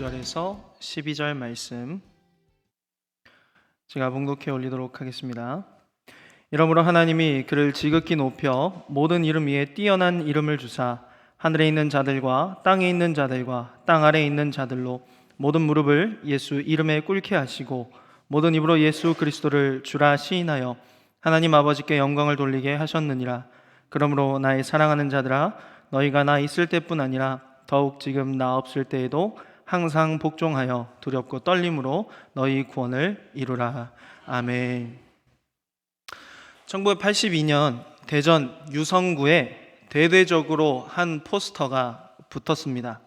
1절에서 12절 말씀 제가 봉독해 올리도록 하겠습니다. 이러므로 하나님이 그를 지극히 높여 모든 이름 위에 뛰어난 이름을 주사 하늘에 있는 자들과 땅에 있는 자들과 땅 아래에 있는 자들로 모든 무릎을 예수 이름에 꿇게 하시고 모든 입으로 예수 그리스도를 주라 시인하여 하나님 아버지께 영광을 돌리게 하셨느니라. 그러므로 나의 사랑하는 자들아, 너희가 나 있을 때뿐 아니라 더욱 지금 나 없을 때에도 항상 복종하여 두렵고 떨림으로 너희 구원을 이루라. 아멘. 1982년 대전 유성구에 대대적으로 한 포스터가 붙었습니다.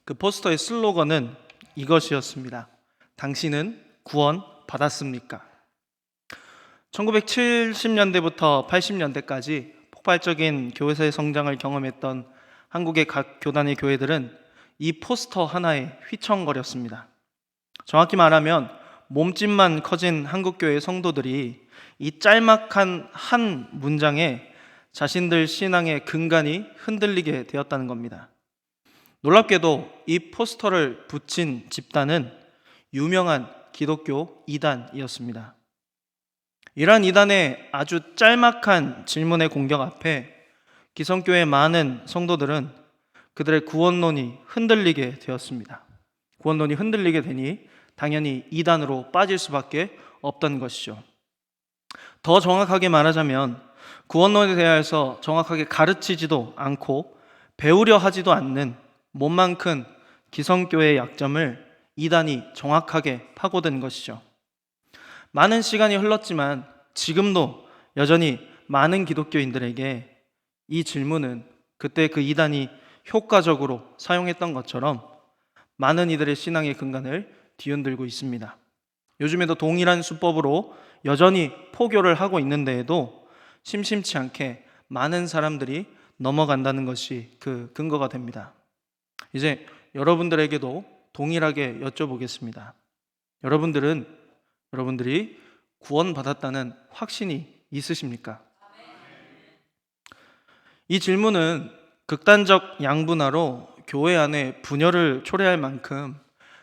그 포스터의 슬로건은 이것이었습니다. 당신은 구원 받았습니까? 1970년대부터 80년대까지 폭발적인 교회의 성장을 경험했던 한국의 각 교단의 교회들은 이 포스터 하나에 휘청거렸습니다. 정확히 말하면 몸집만 커진 한국교회 성도들이 이 짤막한 한 문장에 자신들 신앙의 근간이 흔들리게 되었다는 겁니다. 놀랍게도 이 포스터를 붙인 집단은 유명한 기독교 이단이었습니다. 이러한 이단의 아주 짤막한 질문의 공격 앞에 기성교회 많은 성도들은 그들의 구원론이 흔들리게 되었습니다. 구원론이 흔들리게 되니 당연히 이단으로 빠질 수밖에 없던 것이죠. 더 정확하게 말하자면 구원론에 대해서 정확하게 가르치지도 않고 배우려 하지도 않는 몸만 큰 기성교회의 약점을 이단이 정확하게 파고든 것이죠. 많은 시간이 흘렀지만 지금도 여전히 많은 기독교인들에게 이 질문은 그때 그 이단이 효과적으로 사용했던 것처럼 많은 이들의 신앙의 근간을 뒤흔들고 있습니다. 요즘에도 동일한 수법으로 여전히 포교를 하고 있는데에도 심심치 않게 많은 사람들이 넘어간다는 것이 그 근거가 됩니다. 이제 여러분들에게도 동일하게 여쭤보겠습니다. 여러분들이 구원받았다는 확신이 있으십니까? 이 질문은 극단적 양분화로 교회 안에 분열을 초래할 만큼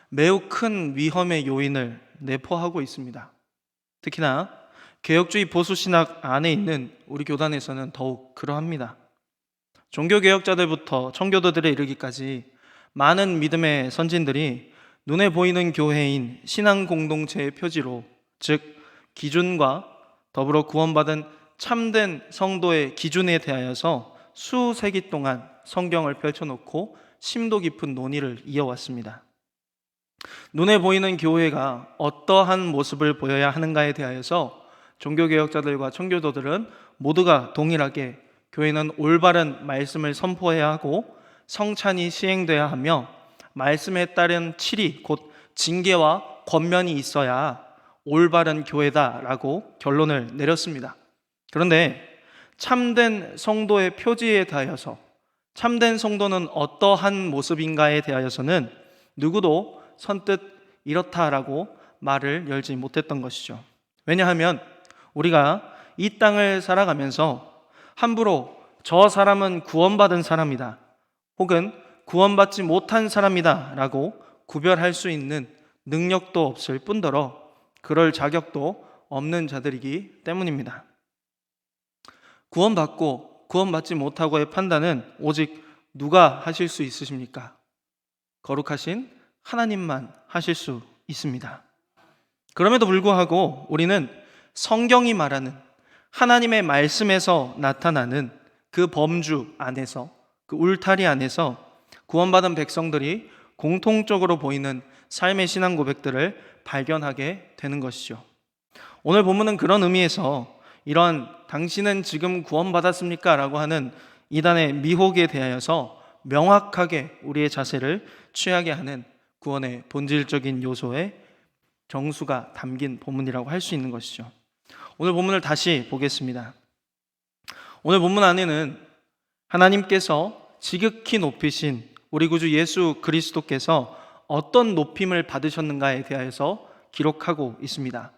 매우 큰 위험의 요인을 내포하고 있습니다. 특히나 개혁주의 보수신학 안에 있는 우리 교단에서는 더욱 그러합니다. 종교개혁자들부터 청교도들에 이르기까지 많은 믿음의 선진들이 눈에 보이는 교회인 신앙공동체의 표지로, 즉 기준과 더불어 구원받은 참된 성도의 기준에 대하여서 수세기 동안 성경을 펼쳐놓고 심도 깊은 논의를 이어왔습니다. 눈에 보이는 교회가 어떠한 모습을 보여야 하는가에 대하여서 종교개혁자들과 청교도들은 모두가 동일하게 교회는 올바른 말씀을 선포해야 하고 성찬이 시행돼야 하며 말씀에 따른 칠이 곧 징계와 권면이 있어야 올바른 교회다라고 결론을 내렸습니다. 그런데 참된 성도의 표지에 대하여서 참된 성도는 어떠한 모습인가에 대하여서는 누구도 선뜻 이렇다라고 말을 열지 못했던 것이죠. 왜냐하면 우리가 이 땅을 살아가면서 함부로 저 사람은 구원받은 사람이다 혹은 구원받지 못한 사람이다 라고 구별할 수 있는 능력도 없을 뿐더러 그럴 자격도 없는 자들이기 때문입니다. 구원받고 구원받지 못하고의 판단은 오직 누가 하실 수 있으십니까? 거룩하신 하나님만 하실 수 있습니다. 그럼에도 불구하고 우리는 성경이 말하는 하나님의 말씀에서 나타나는 그 범주 안에서, 그 울타리 안에서 구원받은 백성들이 공통적으로 보이는 삶의 신앙 고백들을 발견하게 되는 것이죠. 오늘 본문은 그런 의미에서 이런 당신은 지금 구원받았습니까? 라고 하는 이단의 미혹에 대하여서 명확하게 우리의 자세를 취하게 하는 구원의 본질적인 요소의 정수가 담긴 본문이라고 할 수 있는 것이죠. 오늘 본문을 다시 보겠습니다. 오늘 본문 안에는 하나님께서 지극히 높이신 우리 구주 예수 그리스도께서 어떤 높임을 받으셨는가에 대하여서 기록하고 있습니다.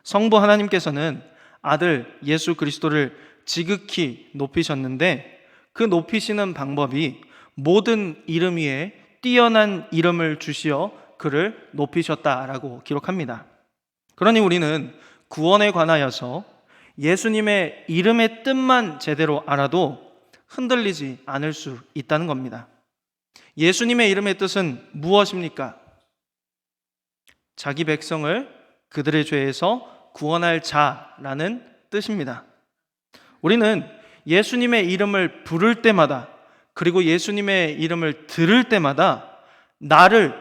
성부 하나님께서는 아들 예수 그리스도를 지극히 높이셨는데 그 높이시는 방법이 모든 이름 위에 뛰어난 이름을 주시어 그를 높이셨다라고 기록합니다. 그러니 우리는 구원에 관하여서 예수님의 이름의 뜻만 제대로 알아도 흔들리지 않을 수 있다는 겁니다. 예수님의 이름의 뜻은 무엇입니까? 자기 백성을 그들의 죄에서 구원할 자라는 뜻입니다. 우리는 예수님의 이름을 부를 때마다, 그리고 예수님의 이름을 들을 때마다 나를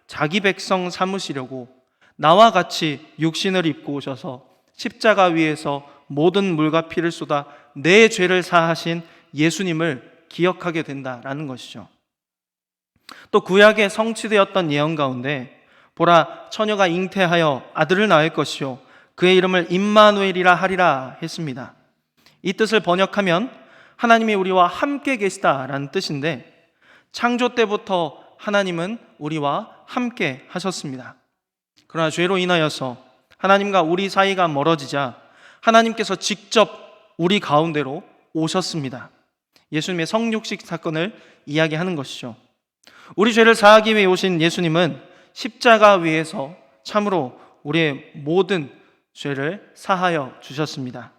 자기 백성 삼으시려고 나와 같이 육신을 입고 오셔서 십자가 위에서 모든 물과 피를 쏟아 내 죄를 사하신 예수님을 기억하게 된다라는 것이죠. 또 구약에 성취되었던 예언 가운데 보라, 처녀가 잉태하여 아들을 낳을 것이요 그의 이름을 임마누엘이라 하리라 했습니다. 이 뜻을 번역하면 하나님이 우리와 함께 계시다라는 뜻인데, 창조 때부터 하나님은 우리와 함께 하셨습니다. 그러나 죄로 인하여서 하나님과 우리 사이가 멀어지자 하나님께서 직접 우리 가운데로 오셨습니다. 예수님의 성육식 사건을 이야기하는 것이죠. 우리 죄를 사하기 위해 오신 예수님은 십자가 위에서 참으로 우리의 모든 죄를 사하여 주셨습니다.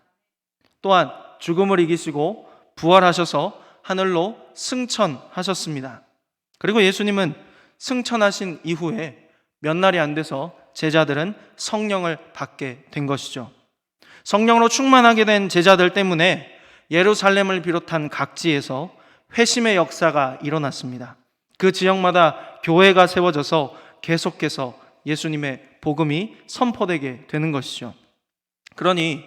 또한 죽음을 이기시고 부활하셔서 하늘로 승천하셨습니다. 그리고 예수님은 승천하신 이후에 몇 날이 안 돼서 제자들은 성령을 받게 된 것이죠. 성령으로 충만하게 된 제자들 때문에 예루살렘을 비롯한 각지에서 회심의 역사가 일어났습니다. 그 지역마다 교회가 세워져서 계속해서 예수님의 복음이 선포되게 되는 것이죠. 그러니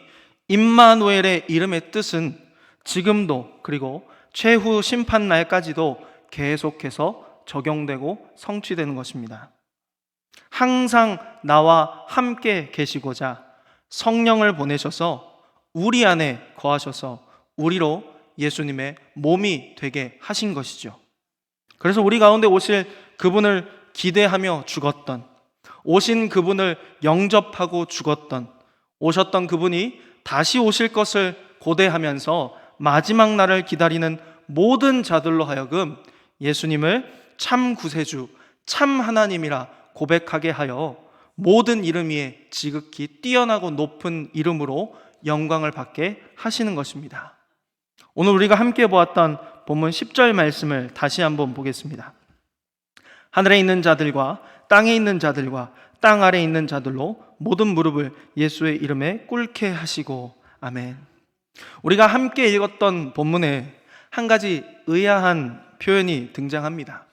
임마누엘의 이름의 뜻은 지금도, 그리고 최후 심판 날까지도 계속해서 적용되고 성취되는 것입니다. 항상 나와 함께 계시고자 성령을 보내셔서 우리 안에 거하셔서 우리로 예수님의 몸이 되게 하신 것이죠. 그래서 우리 가운데 오실 그분을 기대하며 죽었던, 오신 그분을 영접하고 죽었던, 오셨던 그분이 다시 오실 것을 고대하면서 마지막 날을 기다리는 모든 자들로 하여금 예수님을 참 구세주, 참 하나님이라 고백하게 하여 모든 이름 위에 지극히 뛰어나고 높은 이름으로 영광을 받게 하시는 것입니다. 오늘 우리가 함께 보았던 본문 10절 말씀을 다시 한번 보겠습니다. 하늘에 있는 자들과 땅에 있는 자들과 땅 아래에 있는 자들로 모든 무릎을 예수의 이름에 꿇게 하시고. 아멘. 우리가 함께 읽었던 본문에 한 가지 의아한 표현이 등장합니다.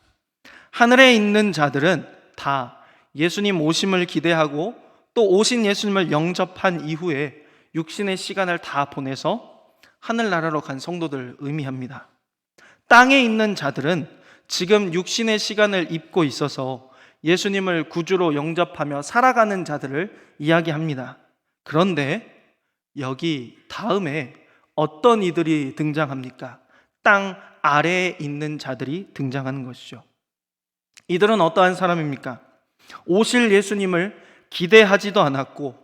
하늘에 있는 자들은 다 예수님 오심을 기대하고 또 오신 예수님을 영접한 이후에 육신의 시간을 다 보내서 하늘나라로 간 성도들을 의미합니다. 땅에 있는 자들은 지금 육신의 시간을 입고 있어서 예수님을 구주로 영접하며 살아가는 자들을 이야기합니다. 그런데 여기 다음에 어떤 이들이 등장합니까? 땅 아래에 있는 자들이 등장하는 것이죠. 이들은 어떠한 사람입니까? 오실 예수님을 기대하지도 않았고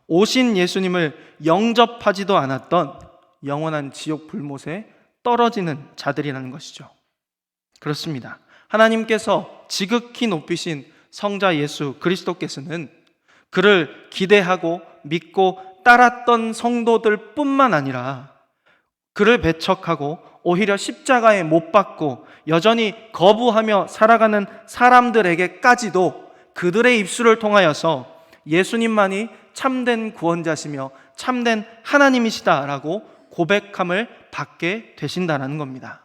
오신 예수님을 영접하지도 않았던 영원한 지옥 불못에 떨어지는 자들이라는 것이죠. 그렇습니다. 하나님께서 지극히 높이신 성자 예수 그리스도께서는 그를 기대하고 믿고 따랐던 성도들 뿐만 아니라 그를 배척하고 오히려 십자가에 못 박고 여전히 거부하며 살아가는 사람들에게까지도 그들의 입술을 통하여서 예수님만이 참된 구원자시며 참된 하나님이시다라고 고백함을 받게 되신다는 겁니다.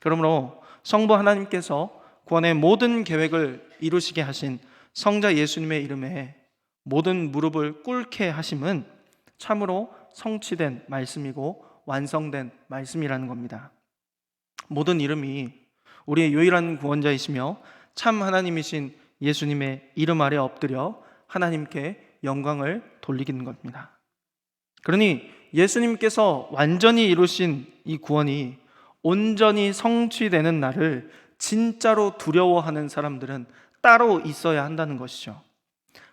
그러므로 성부 하나님께서 구원의 모든 계획을 이루시게 하신 성자 예수님의 이름에 모든 무릎을 꿇게 하심은 참으로 성취된 말씀이고 완성된 말씀이라는 겁니다. 모든 이름이 우리의 유일한 구원자이시며 참 하나님이신 예수님의 이름 아래 엎드려 하나님께 영광을 돌리는 겁니다. 그러니 예수님께서 완전히 이루신 이 구원이 온전히 성취되는 날을 진짜로 두려워하는 사람들은 따로 있어야 한다는 것이죠.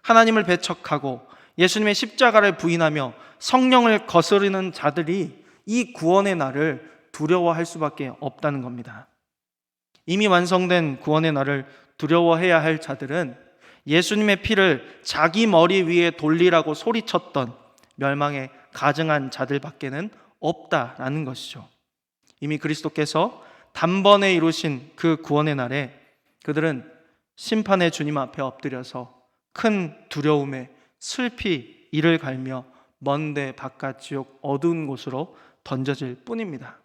하나님을 배척하고 예수님의 십자가를 부인하며 성령을 거스르는 자들이 이 구원의 날을 두려워할 수밖에 없다는 겁니다. 이미 완성된 구원의 날을 두려워해야 할 자들은 예수님의 피를 자기 머리 위에 돌리라고 소리쳤던 멸망에 가증한 자들밖에는 없다라는 것이죠. 이미 그리스도께서 단번에 이루신 그 구원의 날에 그들은 심판의 주님 앞에 엎드려서 큰 두려움에 슬피 이를 갈며 먼데 바깥 지옥 어두운 곳으로 던져질 뿐입니다.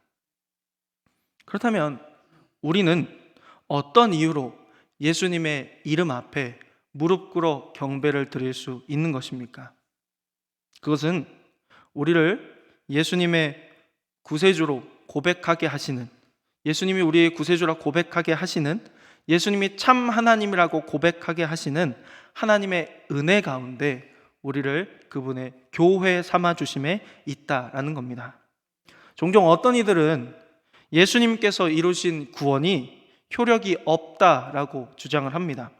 그렇다면 우리는 어떤 이유로 예수님의 이름 앞에 무릎 꿇어 경배를 드릴 수 있는 것입니까? 그것은 우리를 예수님의 구세주로 고백하게 하시는, 예수님이 우리의 구세주라 고백하게 하시는, 예수님이 참 하나님이라고 고백하게 하시는 하나님의 은혜 가운데 우리를 그분의 교회 삼아 주심에 있다라는 겁니다. 종종 어떤 이들은 예수님께서 이루신 구원이 효력이 없다라고 주장을 합니다.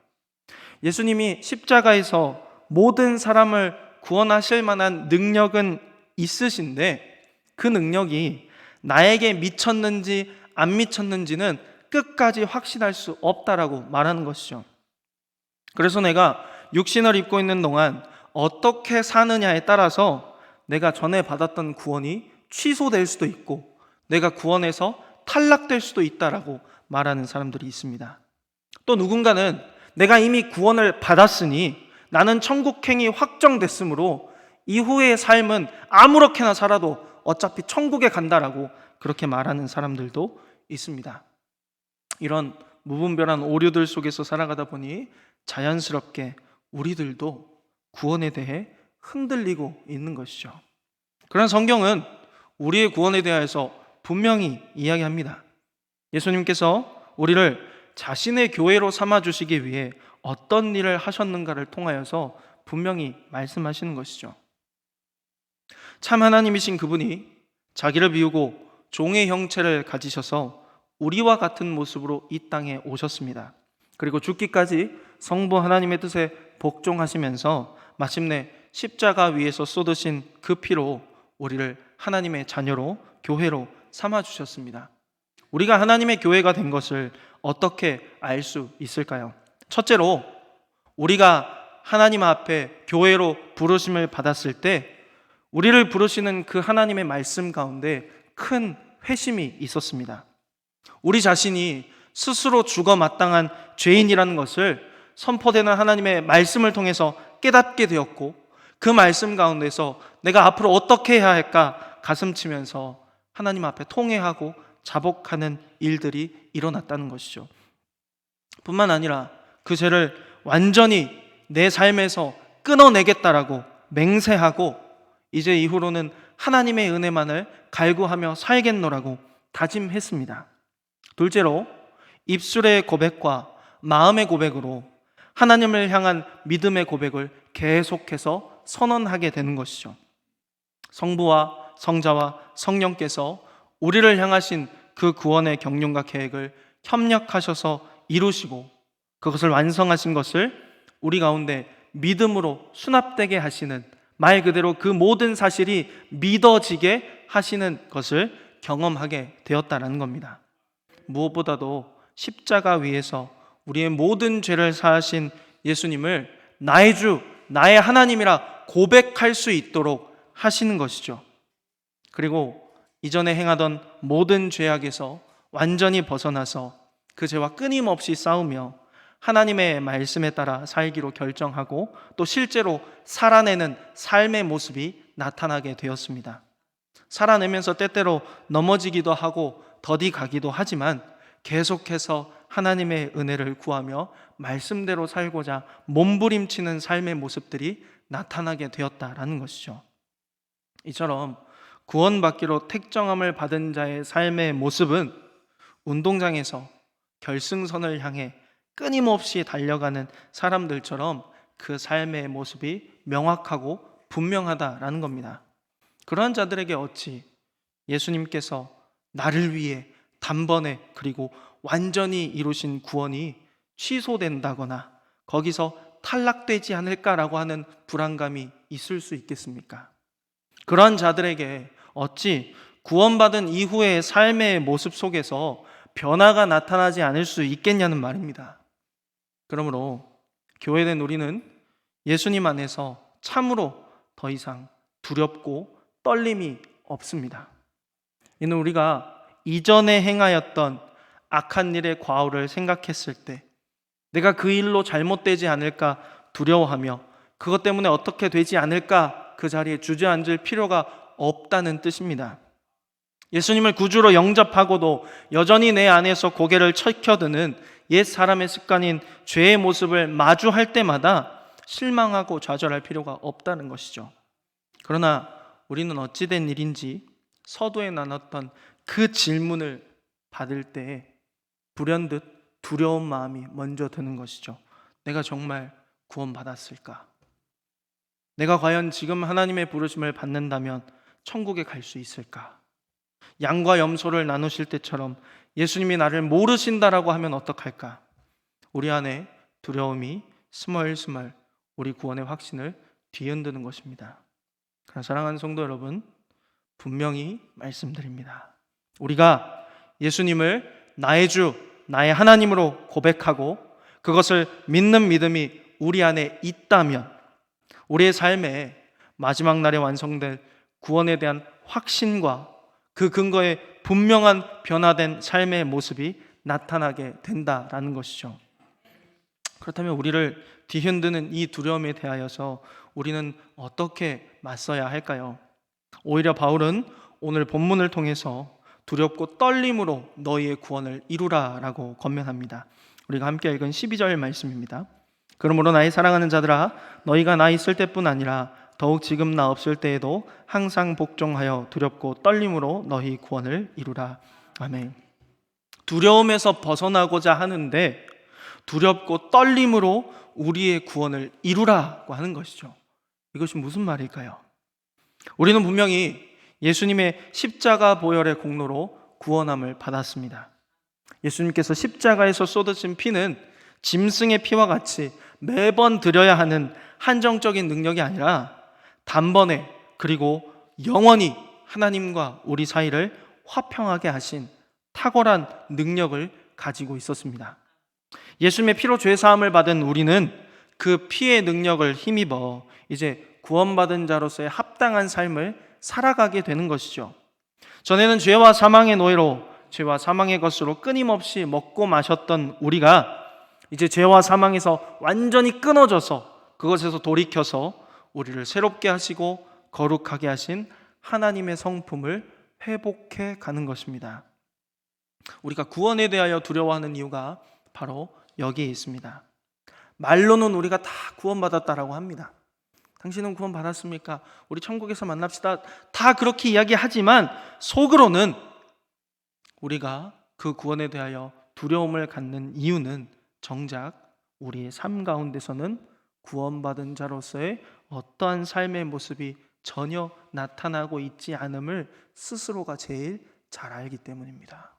예수님이 십자가에서 모든 사람을 구원하실 만한 능력은 있으신데 그 능력이 나에게 미쳤는지 안 미쳤는지는 끝까지 확신할 수 없다라고 말하는 것이죠. 그래서 내가 육신을 입고 있는 동안 어떻게 사느냐에 따라서 내가 전에 받았던 구원이 취소될 수도 있고 내가 구원에서 탈락될 수도 있다라고 말하는 사람들이 있습니다. 또 누군가는 내가 이미 구원을 받았으니 나는 천국행이 확정됐으므로 이후의 삶은 아무렇게나 살아도 어차피 천국에 간다라고 그렇게 말하는 사람들도 있습니다. 이런 무분별한 오류들 속에서 살아가다 보니 자연스럽게 우리들도 구원에 대해 흔들리고 있는 것이죠. 그러나 성경은 우리의 구원에 대해서 분명히 이야기합니다. 예수님께서 우리를 자신의 교회로 삼아주시기 위해 어떤 일을 하셨는가를 통하여서 분명히 말씀하시는 것이죠. 참 하나님이신 그분이 자기를 비우고 종의 형체를 가지셔서 우리와 같은 모습으로 이 땅에 오셨습니다. 그리고 죽기까지 성부 하나님의 뜻에 복종하시면서 마침내 십자가 위에서 쏟으신 그 피로 우리를 하나님의 자녀로 교회로 삼아주셨습니다. 우리가 하나님의 교회가 된 것을 어떻게 알 수 있을까요? 첫째로 우리가 하나님 앞에 교회로 부르심을 받았을 때 우리를 부르시는 그 하나님의 말씀 가운데 큰 회심이 있었습니다. 우리 자신이 스스로 죽어 마땅한 죄인이라는 것을 선포되는 하나님의 말씀을 통해서 깨닫게 되었고 그 말씀 가운데서 내가 앞으로 어떻게 해야 할까 가슴치면서 하나님 앞에 통회하고 자복하는 일들이 일어났다는 것이죠. 뿐만 아니라 그 죄를 완전히 내 삶에서 끊어내겠다라고 맹세하고 이제 이후로는 하나님의 은혜만을 갈구하며 살겠노라고 다짐했습니다. 둘째로 입술의 고백과 마음의 고백으로 하나님을 향한 믿음의 고백을 계속해서 선언하게 되는 것이죠. 성부와 성자와 성령께서 우리를 향하신 그 구원의 경륜과 계획을 협력하셔서 이루시고 그것을 완성하신 것을 우리 가운데 믿음으로 수납되게 하시는, 말 그대로 그 모든 사실이 믿어지게 하시는 것을 경험하게 되었다는 겁니다. 무엇보다도 십자가 위에서 우리의 모든 죄를 사하신 예수님을 나의 주, 나의 하나님이라 고백할 수 있도록 하시는 것이죠. 그리고 이전에 행하던 모든 죄악에서 완전히 벗어나서 그 죄와 끊임없이 싸우며 하나님의 말씀에 따라 살기로 결정하고 또 실제로 살아내는 삶의 모습이 나타나게 되었습니다. 살아내면서 때때로 넘어지기도 하고 더디 가기도 하지만 계속해서 하나님의 은혜를 구하며 말씀대로 살고자 몸부림치는 삶의 모습들이 나타나게 되었다라는 것이죠. 이처럼 구원받기로 택정함을 받은 자의 삶의 모습은 운동장에서 결승선을 향해 끊임없이 달려가는 사람들처럼 그 삶의 모습이 명확하고 분명하다라는 겁니다. 그러한 자들에게 어찌 예수님께서 나를 위해 단번에 그리고 완전히 이루신 구원이 취소된다거나 거기서 탈락되지 않을까라고 하는 불안감이 있을 수 있겠습니까? 그러한 자들에게 어찌 구원받은 이후의 삶의 모습 속에서 변화가 나타나지 않을 수 있겠냐는 말입니다. 그러므로 교회된 우리는 예수님 안에서 참으로 더 이상 두렵고 떨림이 없습니다. 이는 우리가 이전에 행하였던 악한 일의 과오를 생각했을 때 내가 그 일로 잘못되지 않을까 두려워하며 그것 때문에 어떻게 되지 않을까 그 자리에 주저앉을 필요가 없다는 뜻입니다. 예수님을 구주로 영접하고도 여전히 내 안에서 고개를 쳐켜드는 옛 사람의 습관인 죄의 모습을 마주할 때마다 실망하고 좌절할 필요가 없다는 것이죠. 그러나 우리는 어찌된 일인지 서두에 나눴던 그 질문을 받을 때 불현듯 두려운 마음이 먼저 드는 것이죠. 내가 정말 구원받았을까? 내가 과연 지금 하나님의 부르심을 받는다면 천국에 갈 수 있을까? 양과 염소를 나누실 때처럼 예수님이 나를 모르신다라고 하면 어떡할까? 우리 안에 두려움이 스멀스멀 우리 구원의 확신을 뒤흔드는 것입니다. 그러나 사랑하는 성도 여러분, 분명히 말씀드립니다. 우리가 예수님을 나의 주, 나의 하나님으로 고백하고 그것을 믿는 믿음이 우리 안에 있다면 우리의 삶에 마지막 날에 완성될 구원에 대한 확신과 그 근거에 분명한 변화된 삶의 모습이 나타나게 된다라는 것이죠. 그렇다면 우리를 뒤흔드는 이 두려움에 대하여서 우리는 어떻게 맞서야 할까요? 오히려 바울은 오늘 본문을 통해서 두렵고 떨림으로 너희의 구원을 이루라라고 권면합니다. 우리가 함께 읽은 12절 말씀입니다. 그러므로 나의 사랑하는 자들아 너희가 나 있을 때뿐 아니라 더욱 지금 나 없을 때에도 항상 복종하여 두렵고 떨림으로 너희 구원을 이루라. 아멘. 두려움에서 벗어나고자 하는데 두렵고 떨림으로 우리의 구원을 이루라고 하는 것이죠. 이것이 무슨 말일까요? 우리는 분명히 예수님의 십자가 보혈의 공로로 구원함을 받았습니다. 예수님께서 십자가에서 쏟으신 피는 짐승의 피와 같이 매번 드려야 하는 한정적인 능력이 아니라 단번에 그리고 영원히 하나님과 우리 사이를 화평하게 하신 탁월한 능력을 가지고 있었습니다. 예수님의 피로 죄사함을 받은 우리는 그 피의 능력을 힘입어 이제 구원받은 자로서의 합당한 삶을 살아가게 되는 것이죠. 전에는 죄와 사망의 노예로 죄와 사망의 것으로 끊임없이 먹고 마셨던 우리가 이제 죄와 사망에서 완전히 끊어져서 그것에서 돌이켜서 우리를 새롭게 하시고 거룩하게 하신 하나님의 성품을 회복해 가는 것입니다. 우리가 구원에 대하여 두려워하는 이유가 바로 여기에 있습니다. 말로는 우리가 다 구원받았다라고 합니다. 당신은 구원받았습니까? 우리 천국에서 만납시다. 다 그렇게 이야기하지만 속으로는 우리가 그 구원에 대하여 두려움을 갖는 이유는 정작 우리의 삶 가운데서는 구원받은 자로서의 어떠한 삶의 모습이 전혀 나타나고 있지 않음을 스스로가 제일 잘 알기 때문입니다.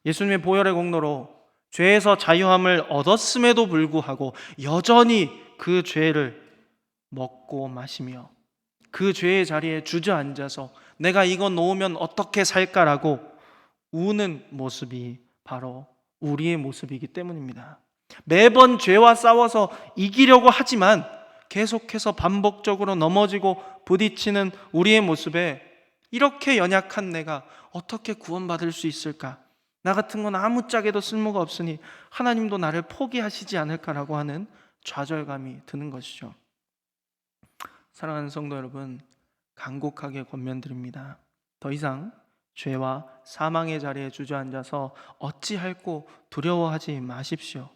예수님의 보혈의 공로로 죄에서 자유함을 얻었음에도 불구하고 여전히 그 죄를 먹고 마시며 그 죄의 자리에 주저앉아서 내가 이거 놓으면 어떻게 살까라고 우는 모습이 바로 우리의 모습이기 때문입니다. 매번 죄와 싸워서 이기려고 하지만 계속해서 반복적으로 넘어지고 부딪히는 우리의 모습에 이렇게 연약한 내가 어떻게 구원받을 수 있을까? 나 같은 건 아무짝에도 쓸모가 없으니 하나님도 나를 포기하시지 않을까라고 하는 좌절감이 드는 것이죠. 사랑하는 성도 여러분, 간곡하게 권면드립니다. 더 이상 죄와 사망의 자리에 주저앉아서 어찌할꼬 두려워하지 마십시오.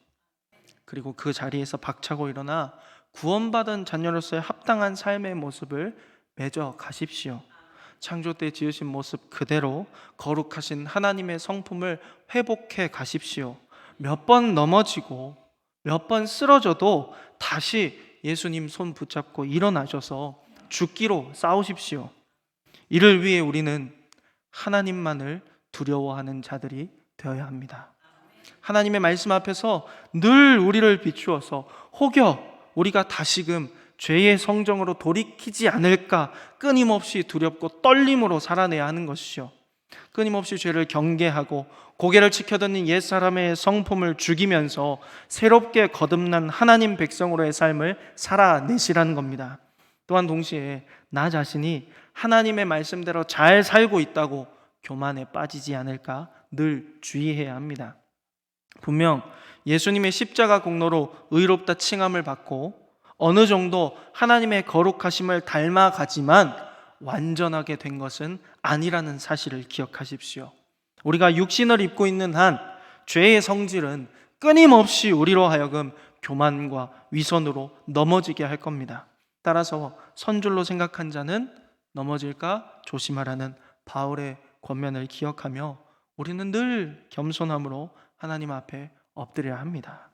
그리고 그 자리에서 박차고 일어나 구원받은 자녀로서의 합당한 삶의 모습을 맺어 가십시오. 창조 때 지으신 모습 그대로 거룩하신 하나님의 성품을 회복해 가십시오. 몇 번 넘어지고 몇 번 쓰러져도 다시 예수님 손 붙잡고 일어나셔서 죽기로 싸우십시오. 이를 위해 우리는 하나님만을 두려워하는 자들이 되어야 합니다. 하나님의 말씀 앞에서 늘 우리를 비추어서 혹여 우리가 다시금 죄의 성정으로 돌이키지 않을까 끊임없이 두렵고 떨림으로 살아내야 하는 것이죠. 끊임없이 죄를 경계하고 고개를 치켜드는 옛사람의 성품을 죽이면서 새롭게 거듭난 하나님 백성으로의 삶을 살아내시라는 겁니다. 또한 동시에 나 자신이 하나님의 말씀대로 잘 살고 있다고 교만에 빠지지 않을까 늘 주의해야 합니다. 분명 예수님의 십자가 공로로 의롭다 칭함을 받고 어느 정도 하나님의 거룩하심을 닮아가지만 완전하게 된 것은 아니라는 사실을 기억하십시오. 우리가 육신을 입고 있는 한 죄의 성질은 끊임없이 우리로 하여금 교만과 위선으로 넘어지게 할 겁니다. 따라서 선줄로 생각한 자는 넘어질까 조심하라는 바울의 권면을 기억하며 우리는 늘 겸손함으로 하나님 앞에 엎드려야 합니다.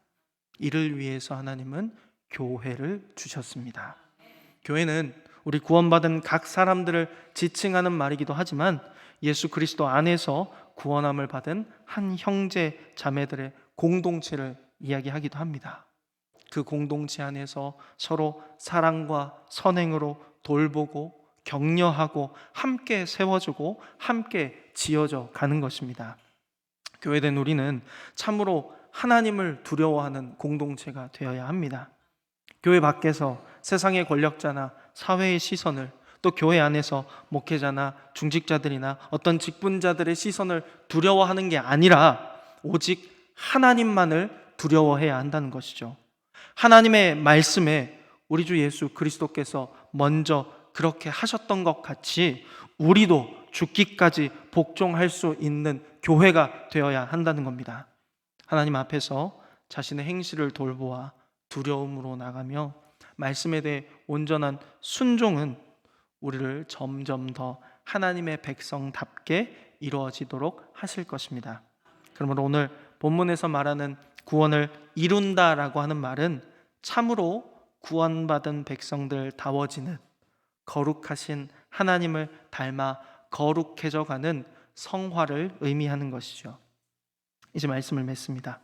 이를 위해서 하나님은 교회를 주셨습니다. 교회는 우리 구원받은 각 사람들을 지칭하는 말이기도 하지만 예수 그리스도 안에서 구원함을 받은 한 형제 자매들의 공동체를 이야기하기도 합니다. 그 공동체 안에서 서로 사랑과 선행으로 돌보고 격려하고 함께 세워주고 함께 지어져 가는 것입니다. 교회된 우리는 참으로 하나님을 두려워하는 공동체가 되어야 합니다. 교회 밖에서 세상의 권력자나 사회의 시선을, 또 교회 안에서 목회자나 중직자들이나 어떤 직분자들의 시선을 두려워하는 게 아니라 오직 하나님만을 두려워해야 한다는 것이죠. 하나님의 말씀에 우리 주 예수 그리스도께서 먼저 그렇게 하셨던 것 같이 우리도 죽기까지 복종할 수 있는 교회가 되어야 한다는 겁니다. 하나님 앞에서 자신의 행실을 돌보아 두려움으로 나가며 말씀에 대해 온전한 순종은 우리를 점점 더 하나님의 백성답게 이루어지도록 하실 것입니다. 그러므로 오늘 본문에서 말하는 구원을 이룬다라고 하는 말은 참으로 구원받은 백성들다워지는 거룩하신 하나님을 닮아 거룩해져 가는 성화를 의미하는 것이죠. 이제 말씀을 맺습니다.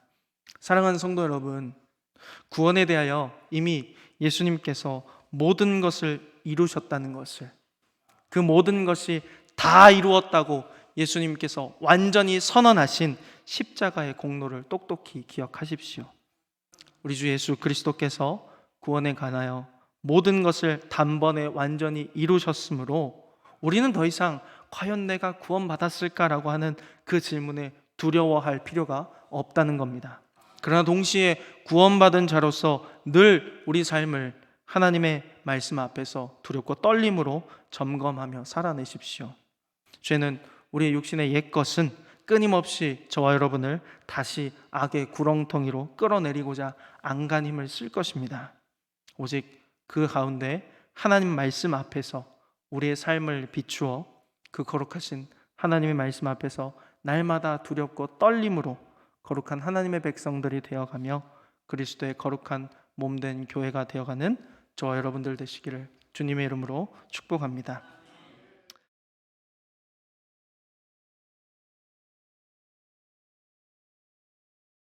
사랑하는 성도 여러분, 구원에 대하여 이미 예수님께서 모든 것을 이루셨다는 것을, 그 모든 것이 다 이루었다고 예수님께서 완전히 선언하신 십자가의 공로를 똑똑히 기억하십시오. 우리 주 예수 그리스도께서 구원에 관하여 모든 것을 단번에 완전히 이루셨으므로 우리는 더 이상 과연 내가 구원받았을까라고 하는 그 질문에 두려워할 필요가 없다는 겁니다. 그러나 동시에 구원받은 자로서 늘 우리 삶을 하나님의 말씀 앞에서 두렵고 떨림으로 점검하며 살아내십시오. 죄는 우리의 육신의 옛것은 끊임없이 저와 여러분을 다시 악의 구렁텅이로 끌어내리고자 안간 힘을 쓸 것입니다. 오직 그 가운데 하나님 말씀 앞에서 우리의 삶을 비추어 그 거룩하신 하나님의 말씀 앞에서 날마다 두렵고 떨림으로 거룩한 하나님의 백성들이 되어가며 그리스도의 거룩한 몸된 교회가 되어가는 저와 여러분들 되시기를 주님의 이름으로 축복합니다.